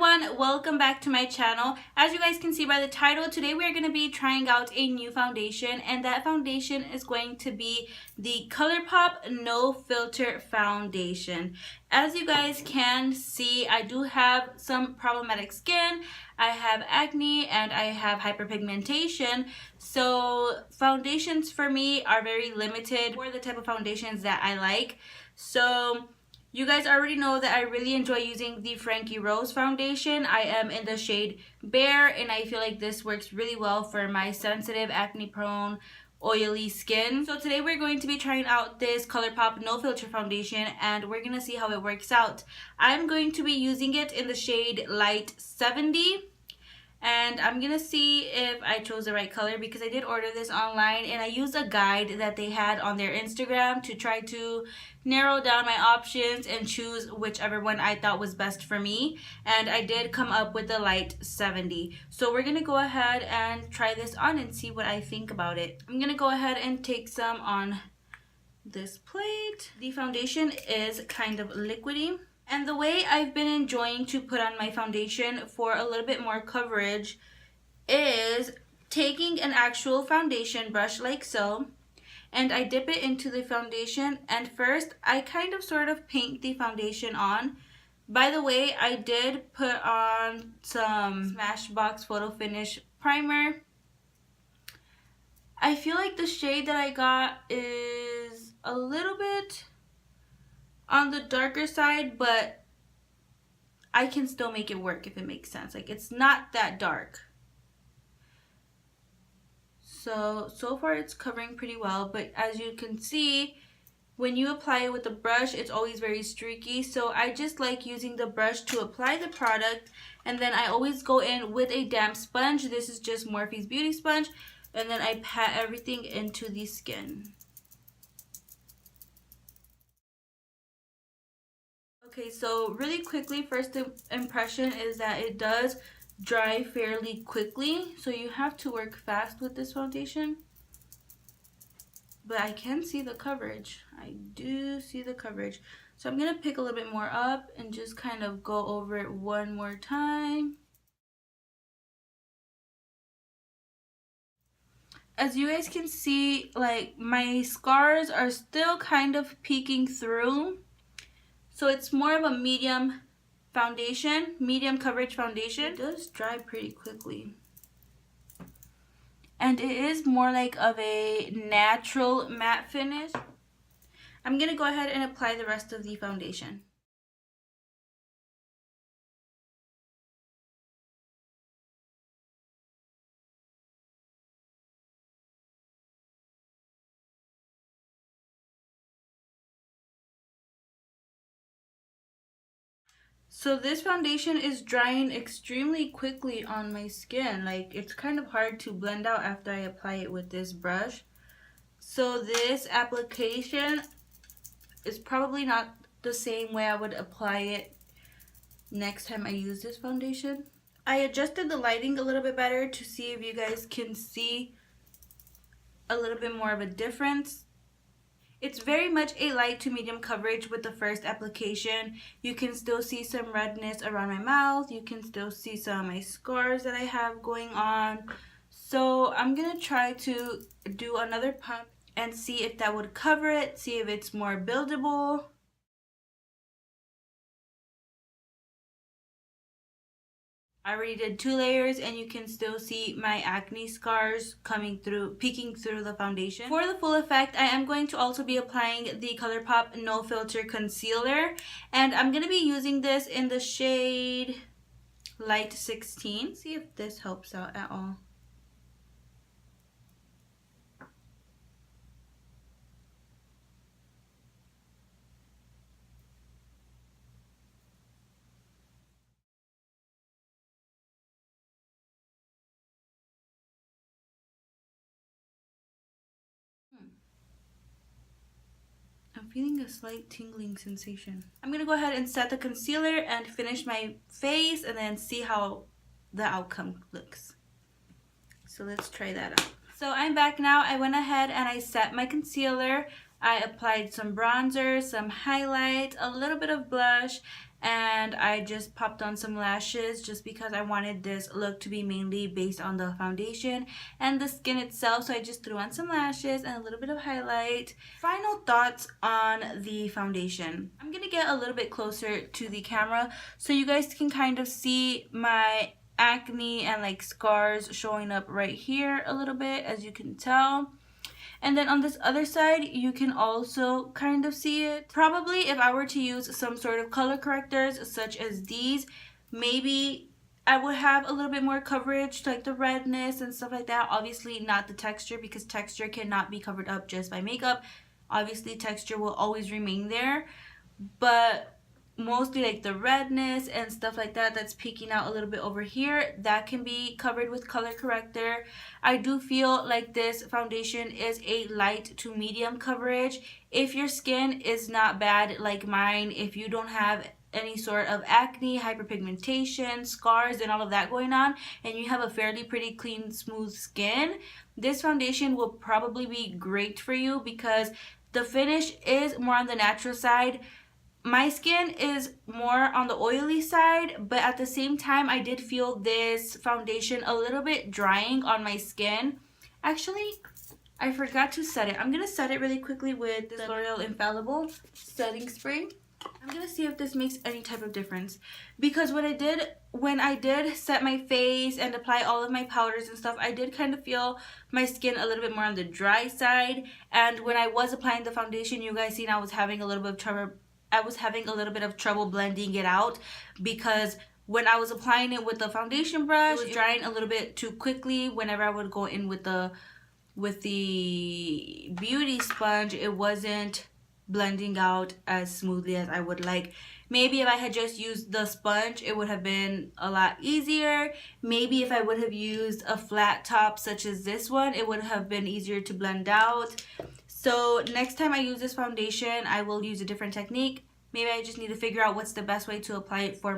everyone, welcome back to my channel. As you guys can see by the title, today we are going to be trying out a new foundation, and that foundation is going to be the Colourpop No Filter Foundation. As you guys can see, I do have some problematic skin, I have acne, and I have hyperpigmentation, so foundations for me are very limited for the type of foundations that I like. So you guys already know that I really enjoy using the Frankie Rose foundation. I am in the shade Bare, and I feel like this works really well for my sensitive, acne-prone, oily skin. So today we're going to be trying out this Colourpop No Filter foundation, and we're going to see how it works out. I'm going to be using it in the shade Light 70. And I'm gonna see if I chose the right color, because I did order this online and I used a guide that they had on their Instagram to try to narrow down my options and choose whichever one I thought was best for me. And I did come up with the Light 70. So we're gonna go ahead and try this on and see what I think about it. I'm gonna go ahead and take some on this plate. The foundation is kind of liquidy. And the way I've been enjoying to put on my foundation for a little bit more coverage is taking an actual foundation brush like so, and I dip it into the foundation, and first I kind of sort of paint the foundation on. By the way, I did put on some Smashbox Photo Finish primer. I feel like the shade that I got is a little bit on the darker side, but I can still make it work if it makes sense. Like, it's not that dark. So far it's covering pretty well, but as you can see, when you apply it with the brush, it's always very streaky. So I just like using the brush to apply the product, and then I always go in with a damp sponge. This is just Morphe's Beauty Sponge, and then I pat everything into the skin. Okay, so really quickly, first impression is that it does dry fairly quickly, so you have to work fast with this foundation. But I can see the coverage. I do see the coverage. So I'm gonna pick a little bit more up and just kind of go over it one more time. As you guys can see, like, my scars are still kind of peeking through. So it's more of a medium foundation, medium coverage foundation. It does dry pretty quickly. And it is more like of a natural matte finish. I'm gonna go ahead and apply the rest of the foundation. So this foundation is drying extremely quickly on my skin. Like, it's kind of hard to blend out after I apply it with this brush. So this application is probably not the same way I would apply it next time I use this foundation. I adjusted the lighting a little bit better to see if you guys can see a little bit more of a difference. It's very much a light to medium coverage with the first application. You can still see some redness around my mouth. You can still see some of my scars that I have going on. So I'm going to try to do another pump and see if that would cover it, see if it's more buildable. I already did 2 layers, and you can still see my acne scars coming through, peeking through the foundation. For the full effect, I am going to also be applying the Colourpop No Filter Concealer, and I'm going to be using this in the shade Light 16. See if this helps out at all. I'm feeling a slight tingling sensation. I'm gonna go ahead and set the concealer and finish my face, and then see how the outcome looks. So let's try that out. So I'm back now. I went ahead and I set my concealer. I applied some bronzer, some highlight, a little bit of blush, and I just popped on some lashes just because I wanted this look to be mainly based on the foundation and the skin itself. So I just threw on some lashes and a little bit of highlight. Final thoughts on the foundation. I'm gonna get a little bit closer to the camera so you guys can kind of see my acne and like scars showing up right here a little bit, as you can tell. And then on this other side, you can also kind of see it. Probably if I were to use some sort of color correctors such as these, maybe I would have a little bit more coverage, like the redness and stuff like that. Obviously not the texture, because texture cannot be covered up just by makeup. Obviously texture will always remain there, but mostly like the redness and stuff like that that's peeking out a little bit over here, that can be covered with color corrector. I do feel like this foundation is a light to medium coverage. If your skin is not bad like mine, if you don't have any sort of acne, hyperpigmentation, scars, and all of that going on, and you have a fairly pretty clean, smooth skin, this foundation will probably be great for you because the finish is more on the natural side. My skin is more on the oily side, but at the same time, I did feel this foundation a little bit drying on my skin. Actually, I forgot to set it. I'm going to set it really quickly with this L'Oreal Infallible setting spray. I'm going to see if this makes any type of difference. Because what I did, when I did set my face and apply all of my powders and stuff, I did kind of feel my skin a little bit more on the dry side. And when I was applying the foundation, you guys seen I was having a little bit of trouble. Blending it out because when I was applying it with the foundation brush, it was drying a little bit too quickly. Whenever I would go in with the beauty sponge, it wasn't blending out as smoothly as I would like. Maybe if I had just used the sponge, it would have been a lot easier. Maybe if I would have used a flat top such as this one, it would have been easier to blend out. So next time I use this foundation, I will use a different technique. Maybe I just need to figure out what's the best way to apply it for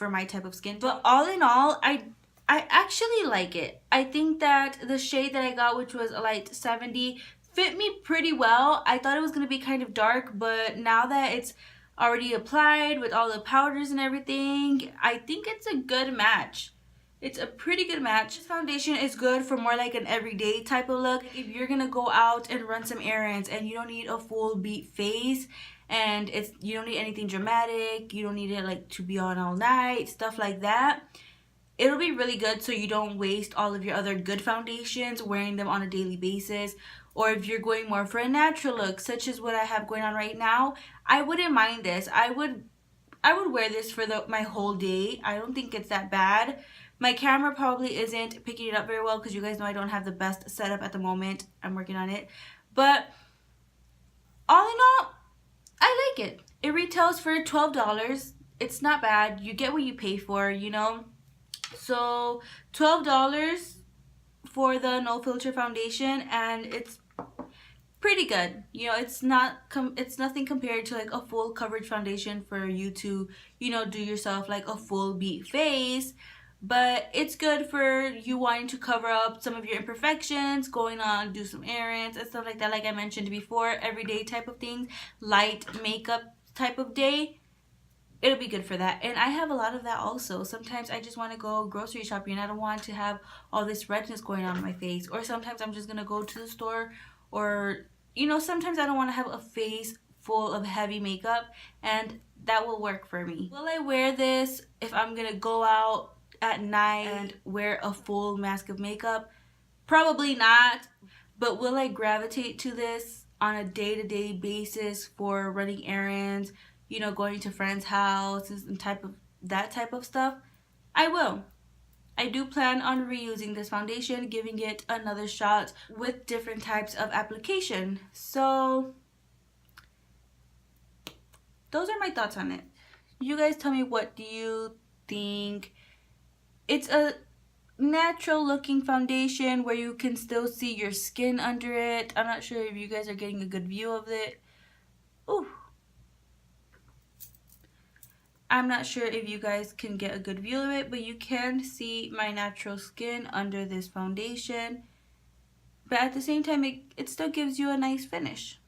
my type of skin. But all in all, I actually like it. I think that the shade that I got, which was a light 70, fit me pretty well. I thought it was going to be kind of dark, but now that it's already applied with all the powders and everything, I think it's a good match. It's a pretty good match. This foundation is good for more like an everyday type of look. If you're gonna go out and run some errands and you don't need a full beat face, and you don't need anything dramatic, you don't need it like to be on all night, stuff like that, it'll be really good so you don't waste all of your other good foundations wearing them on a daily basis. Or if you're going more for a natural look, such as what I have going on right now, I wouldn't mind this. I would wear this for my whole day. I don't think it's that bad. My camera probably isn't picking it up very well because you guys know I don't have the best setup at the moment. I'm working on it. But all in all, I like it. It retails for $12. It's not bad. You get what you pay for, you know. So $12 for the no filter foundation, and it's pretty good. You know, it's nothing compared to like a full coverage foundation for you to, you know, do yourself like a full beat face. But it's good for you wanting to cover up some of your imperfections, going on, do some errands and stuff like that. Like I mentioned before, everyday type of things, light makeup type of day, it'll be good for that. And I have a lot of that also. Sometimes I just want to go grocery shopping and I don't want to have all this redness going on my face. Or sometimes I'm just going to go to the store, or, you know, sometimes I don't want to have a face full of heavy makeup, and that will work for me. Will I wear this if I'm going to go out at night and wear a full mask of makeup? Probably not. But will I gravitate to this on a day-to-day basis for running errands, you know, going to friends' houses and that type of stuff? I will. I do plan on reusing this foundation, giving it another shot with different types of application. So those are my thoughts on it. You guys tell me, what do you think? It's a natural looking foundation where you can still see your skin under it. I'm not sure if you guys are getting a good view of it. Ooh. I'm not sure if you guys can get a good view of it, but you can see my natural skin under this foundation. But at the same time, it still gives you a nice finish.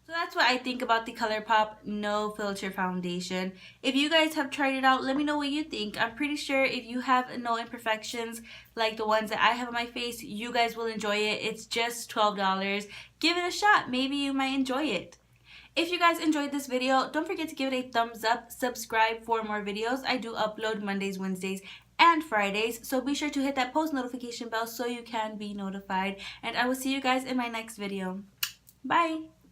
So that's what I think about the Colourpop No Filter Foundation. If you guys have tried it out, let me know what you think. I'm pretty sure if you have no imperfections like the ones that I have on my face, you guys will enjoy it. It's just $12. Give it a shot. Maybe you might enjoy it. If you guys enjoyed this video, don't forget to give it a thumbs up. Subscribe for more videos. I do upload Mondays, Wednesdays, and Fridays. So be sure to hit that post notification bell so you can be notified. And I will see you guys in my next video. Bye!